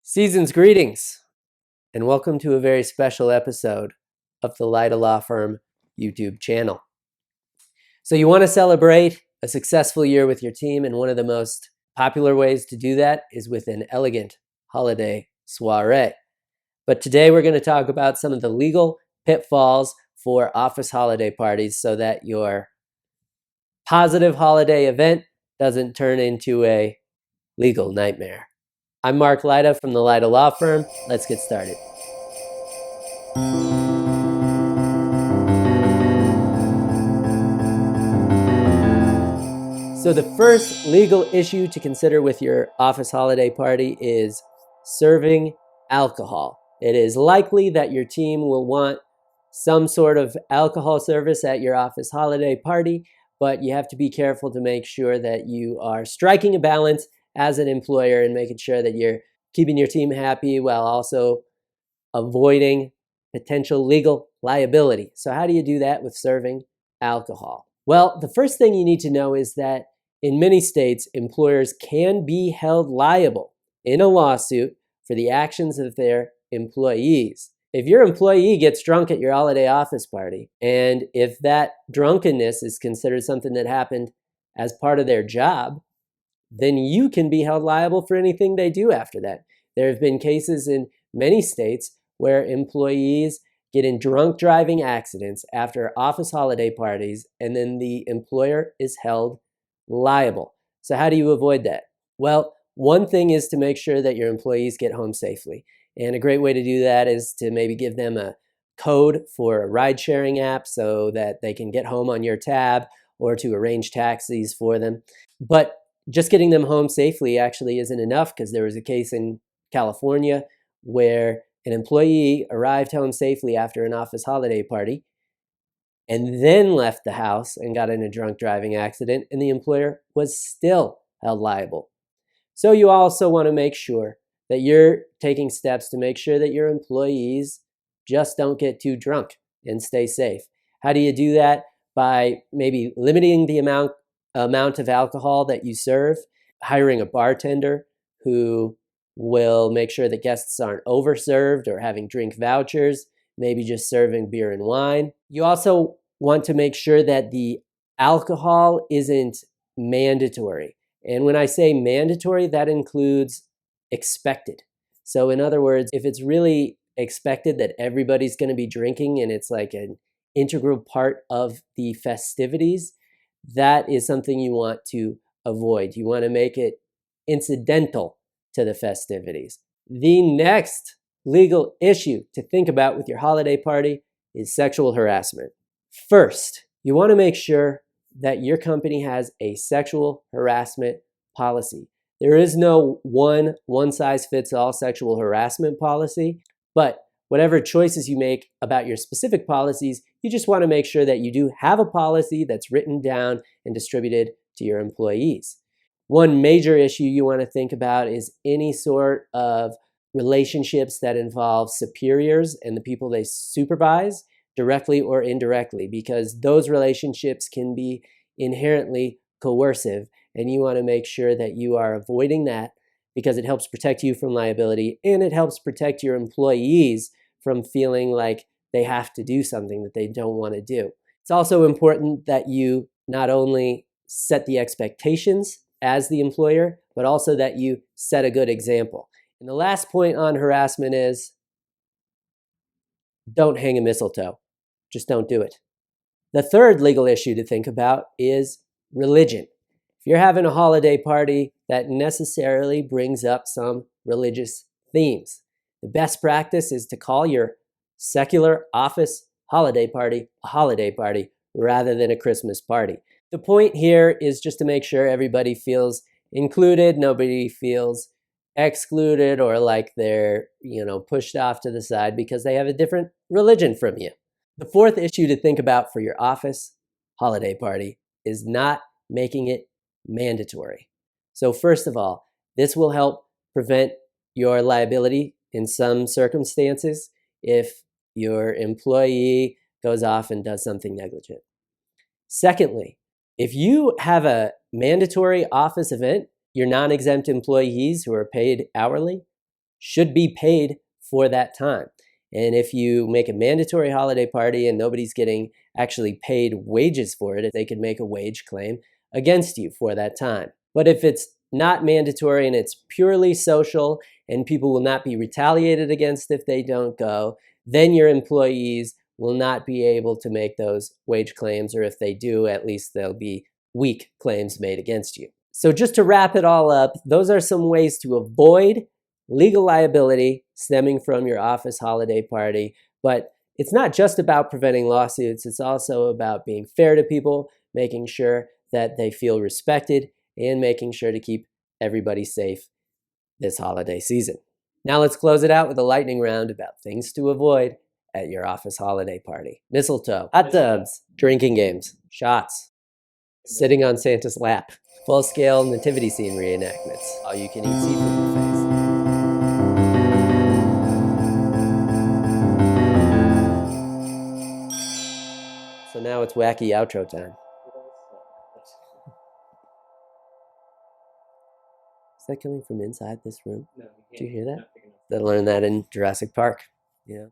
Season's greetings, and welcome to a very special episode of the Lyda Law Firm YouTube channel. So you want to celebrate a successful year with your team, and one of the most popular ways to do that is with an elegant holiday soiree. But today we're going to talk about some of the legal pitfalls for office holiday parties so that your positive holiday event doesn't turn into a legal nightmare. I'm Mark Lyda from the Lyda Law Firm. Let's get started. So the first legal issue to consider with your office holiday party is serving alcohol. It is likely that your team will want some sort of alcohol service at your office holiday party, but you have to be careful to make sure that you are striking a balance as an employer and making sure that you're keeping your team happy while also avoiding potential legal liability. So how do you do that with serving alcohol? Well, the first thing you need to know is that in many states, employers can be held liable in a lawsuit for the actions of their employees. If your employee gets drunk at your holiday office party, and if that drunkenness is considered something that happened as part of their job, then you can be held liable for anything they do after that. There have been cases in many states where employees get in drunk driving accidents after office holiday parties, and then the employer is held liable. So how do you avoid that? Well, one thing is to make sure that your employees get home safely. And a great way to do that is to maybe give them a code for a ride-sharing app so that they can get home on your tab, or to arrange taxis for them. But just getting them home safely actually isn't enough, because there was a case in California where an employee arrived home safely after an office holiday party and then left the house and got in a drunk driving accident, and the employer was still held liable. So you also want to make sure that you're taking steps to make sure that your employees just don't get too drunk and stay safe. How do you do that? By maybe limiting the amount of alcohol that you serve, hiring a bartender who will make sure that guests aren't overserved or having drink vouchers, maybe just serving beer and wine. You also want to make sure that the alcohol isn't mandatory. And when I say mandatory, that includes expected. So in other words, if it's really expected that everybody's going to be drinking and it's like an integral part of the festivities, that is something you want to avoid. You want to make it incidental to the festivities. The next legal issue to think about with your holiday party is sexual harassment. First, you want to make sure that your company has a sexual harassment policy. There is no one-size-fits-all sexual harassment policy, but whatever choices you make about your specific policies, you just want to make sure that you do have a policy that's written down and distributed to your employees. One major issue you want to think about is any sort of relationships that involve superiors and the people they supervise, directly or indirectly, because those relationships can be inherently coercive, and you want to make sure that you are avoiding that, because it helps protect you from liability and it helps protect your employees from feeling like they have to do something that they don't want to do. It's also important that you not only set the expectations as the employer, but also that you set a good example. And the last point on harassment is don't hang a mistletoe. Just don't do it. The third legal issue to think about is religion. If you're having a holiday party that necessarily brings up some religious themes, the best practice is to call your secular office holiday party a holiday party rather than a Christmas party. The point here is just to make sure everybody feels included, nobody feels excluded or like they're, pushed off to the side because they have a different religion from you. The fourth issue to think about for your office holiday party is not making it mandatory. So first of all, this will help prevent your liability in some circumstances if your employee goes off and does something negligent. Secondly, if you have a mandatory office event, your non-exempt employees who are paid hourly should be paid for that time. And if you make a mandatory holiday party and nobody's getting actually paid wages for it, they could make a wage claim against you for that time. But if it's not mandatory and it's purely social and people will not be retaliated against if they don't go, then your employees will not be able to make those wage claims, or if they do, at least they'll be weak claims made against you. So just to wrap it all up, those are some ways to avoid legal liability stemming from your office holiday party. But it's not just about preventing lawsuits, it's also about being fair to people, making sure that they feel respected, and making sure to keep everybody safe this holiday season. Now let's close it out with a lightning round about things to avoid at your office holiday party. Mistletoe, hot tubs, drinking games, shots, sitting on Santa's lap, full-scale nativity scene reenactments, all-you-can-eat seafood buffets. So now it's wacky outro time. Is that coming from inside this room? No. Did you hear that? They learned that in Jurassic Park. Yeah.